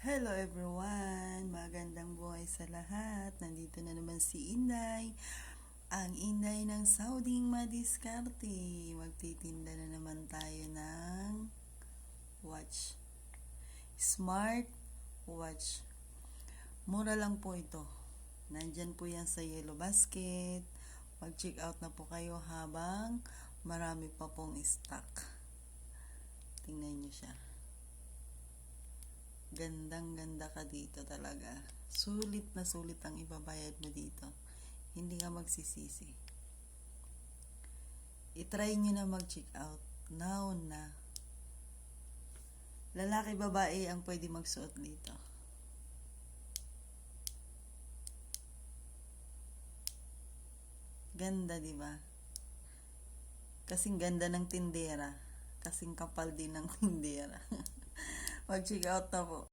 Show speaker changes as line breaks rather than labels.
Hello everyone! Magandang buhay sa lahat. Nandito na naman si Inday. Ang Inday ng Sauding Madiskarte. Magtitinda na naman tayo ng watch. Smart watch. Mura lang po ito. Nandyan po yan sa yellow basket. Mag-check out na po kayo habang marami pa pong stock. Tingnan nyo siya. Gandang-ganda ka dito talaga. Sulit na sulit ang ibabayad mo dito. Hindi ka magsisisi. I-try nyo na mag-check out. Now na. Lalaki, babae ang pwede magsuot dito. Ganda, di ba? Kasing ganda ng tindera. Kasing kapal din ng tindera. Mag-check out na po.